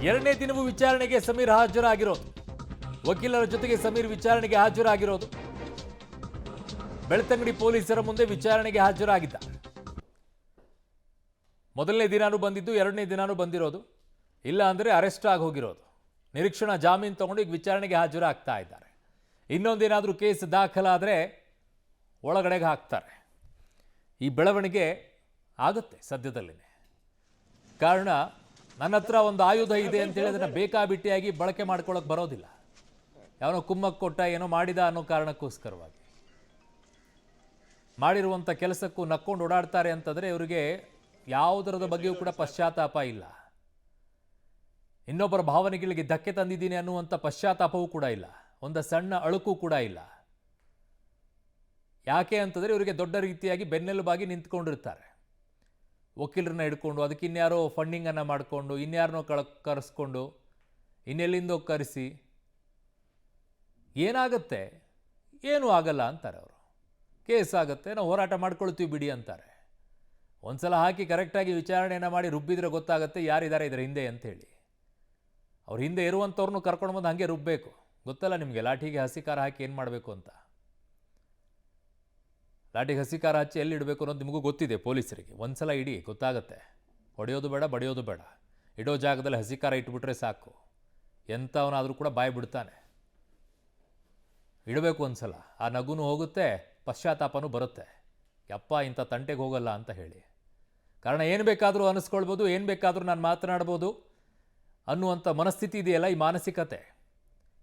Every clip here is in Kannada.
ಎರಡನೇ ದಿನವೂ ವಿಚಾರಣೆಗೆ ಸಮೀರ್ ಹಾಜರಾಗಿರೋದು. ವಕೀಲರ ಜೊತೆಗೆ ಸಮೀರ್ ವಿಚಾರಣೆಗೆ ಹಾಜರಾಗಿರೋದು. ಬೆಳ್ತಂಗಡಿ ಪೊಲೀಸರ ಮುಂದೆ ವಿಚಾರಣೆಗೆ ಹಾಜರಾಗಿದ್ದ. ಮೊದಲನೇ ದಿನಾನೂ ಬಂದಿದ್ದು, ಎರಡನೇ ದಿನಾನೂ ಬಂದಿರೋದು. ಇಲ್ಲ ಅಂದರೆ ಅರೆಸ್ಟ್ ಆಗಿ ಹೋಗಿರೋದು. ನಿರೀಕ್ಷಣಾ ಜಾಮೀನು ತಗೊಂಡು ಈಗ ವಿಚಾರಣೆಗೆ ಹಾಜರಾಗ್ತಾ ಇದ್ದಾರೆ. ಇನ್ನೊಂದೇನಾದರೂ ಕೇಸ್ ದಾಖಲಾದರೆ ಒಳಗಡೆಗೆ ಹಾಕ್ತಾರೆ. ಈ ಬೆಳವಣಿಗೆ ಆಗುತ್ತೆ ಸದ್ಯದಲ್ಲಿನೇ. ಕಾರಣ, ನನ್ನ ಹತ್ರ ಒಂದು ಆಯುಧ ಇದೆ ಅಂತೇಳಿ ಅದನ್ನು ಬೇಕಾಬಿಟ್ಟಿಯಾಗಿ ಬಳಕೆ ಮಾಡ್ಕೊಳ್ಳೋಕೆ ಬರೋದಿಲ್ಲ. ಯಾವನೋ ಕುಮ್ಮಕ್ಕೆ ಕೊಟ್ಟ, ಏನೋ ಮಾಡಿದ ಅನ್ನೋ ಕಾರಣಕ್ಕೋಸ್ಕರವಾಗಿ ಮಾಡಿರುವಂಥ ಕೆಲಸಕ್ಕೂ ನಕ್ಕೊಂಡು ಓಡಾಡ್ತಾರೆ ಅಂತಂದರೆ ಇವರಿಗೆ ಯಾವುದರದ ಬಗ್ಗೆಯೂ ಕೂಡ ಪಶ್ಚಾತ್ತಾಪ ಇಲ್ಲ. ಇನ್ನೊಬ್ಬರ ಭಾವನೆಗಳಿಗೆ ಧಕ್ಕೆ ತಂದಿದ್ದೀನಿ ಅನ್ನುವಂಥ ಪಶ್ಚಾತ್ತಾಪವೂ ಕೂಡ ಇಲ್ಲ. ಒಂದು ಸಣ್ಣ ಅಳುಕು ಕೂಡ ಇಲ್ಲ. ಯಾಕೆ ಅಂತಂದರೆ ಇವರಿಗೆ ದೊಡ್ಡ ರೀತಿಯಾಗಿ ಬೆನ್ನೆಲುಬಾಗಿ ನಿಂತ್ಕೊಂಡಿರ್ತಾರೆ. ವಕೀಲರನ್ನ ಹಿಡ್ಕೊಂಡು, ಅದಕ್ಕೆ ಇನ್ಯಾರೋ ಫಂಡಿಂಗನ್ನು ಮಾಡಿಕೊಂಡು, ಇನ್ಯಾರನ್ನೋ ಕರೆಸ್ಕೊಂಡು, ಇನ್ನೆಲ್ಲಿಂದೋ ಕರೆಸಿ ಏನಾಗುತ್ತೆ, ಏನೂ ಆಗಲ್ಲ ಅಂತಾರೆ ಅವರು. ಕೇಸ್ ಆಗುತ್ತೆ, ನಾವು ಹೋರಾಟ ಮಾಡ್ಕೊಳ್ತೀವಿ ಬಿಡಿ ಅಂತಾರೆ. ಒಂದ್ಸಲ ಹಾಕಿ ಕರೆಕ್ಟಾಗಿ ವಿಚಾರಣೆಯನ್ನು ಮಾಡಿ ರುಬ್ಬಿದ್ರೆ ಗೊತ್ತಾಗುತ್ತೆ ಯಾರಿದ್ದಾರೆ ಇದರ ಹಿಂದೆ ಅಂಥೇಳಿ. ಅವ್ರ ಹಿಂದೆ ಇರುವಂಥವ್ರನ್ನೂ ಕರ್ಕೊಂಡು ಬಂದು ಹಾಗೆ ರುಬ್ಬಬೇಕು. ಗೊತ್ತಲ್ಲ ನಿಮಗೆ, ಲಾಠಿಗೆ ಹಸಿ ಖಾರ ಹಾಕಿ ಏನು ಮಾಡಬೇಕು ಅಂತ. ಲಾಠಿಗೆ ಹಸಿ ಖಾರ ಹಚ್ಚಿ ಎಲ್ಲಿ ಇಡಬೇಕು ಅನ್ನೋದು ನಿಮಗೂ ಗೊತ್ತಿದೆ ಪೊಲೀಸರಿಗೆ. ಒಂದ್ಸಲ ಇಡಿ, ಗೊತ್ತಾಗುತ್ತೆ. ಹೊಡೆಯೋದು ಬೇಡ, ಬಡಿಯೋದು ಬೇಡ. ಇಡೋ ಜಾಗದಲ್ಲಿ ಹಸಿ ಖಾರ ಇಟ್ಬಿಟ್ರೆ ಸಾಕು. ಎಂಥವನಾದರೂ ಕೂಡ ಬಾಯಿ ಬಿಡ್ತಾನೆ. ಇಡಬೇಕು ಒಂದ್ಸಲ. ಆ ನಗುನೂ ಹೋಗುತ್ತೆ, ಪಶ್ಚಾತ್ತಾಪನೂ ಬರುತ್ತೆ. ಯಪ್ಪ, ಇಂಥ ತಂಟೆಗೆ ಹೋಗಲ್ಲ ಅಂತ ಹೇಳಿ. ಕಾರಣ, ಏನು ಬೇಕಾದರೂ ಅನ್ನಿಸ್ಕೊಳ್ಬೋದು, ಏನು ಬೇಕಾದರೂ ನಾನು ಮಾತನಾಡ್ಬೋದು ಅನ್ನುವಂಥ ಮನಸ್ಥಿತಿ ಇದೆಯಲ್ಲ, ಈ ಮಾನಸಿಕತೆ.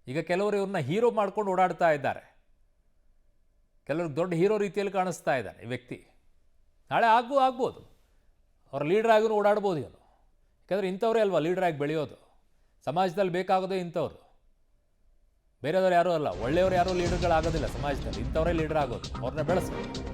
ಈಗ ಕೆಲವರು ಇವ್ರನ್ನ ಹೀರೋ ಮಾಡ್ಕೊಂಡು ಓಡಾಡ್ತಾ ಇದ್ದಾರೆ. ಕೆಲವ್ರಿಗೆ ದೊಡ್ಡ ಹೀರೋ ರೀತಿಯಲ್ಲಿ ಕಾಣಿಸ್ತಾ ಇದ್ದಾನೆ ಈ ವ್ಯಕ್ತಿ. ನಾಳೆ ಆಗ್ಬೋದು, ಅವ್ರ ಲೀಡರ್ ಆಗೂ ಓಡಾಡ್ಬೋದು ಇವನು. ಯಾಕಂದರೆ ಇಂಥವ್ರೇ ಅಲ್ವಾ ಲೀಡ್ರಾಗಿ ಬೆಳೆಯೋದು. ಸಮಾಜದಲ್ಲಿ ಬೇಕಾಗೋದೇ ಇಂಥವ್ರು, ಬೇರೆದವ್ರು ಯಾರೂ ಅಲ್ಲ. ಒಳ್ಳೆಯವ್ರು ಯಾರೂ ಲೀಡರ್ಗಳಾಗೋದಿಲ್ಲ ಸಮಾಜದಲ್ಲಿ. ಇಂಥವರೇ ಲೀಡರ್ ಆಗೋದು. ಅವ್ರನ್ನ ಬೆಳೆಸ್ಬೇಕು.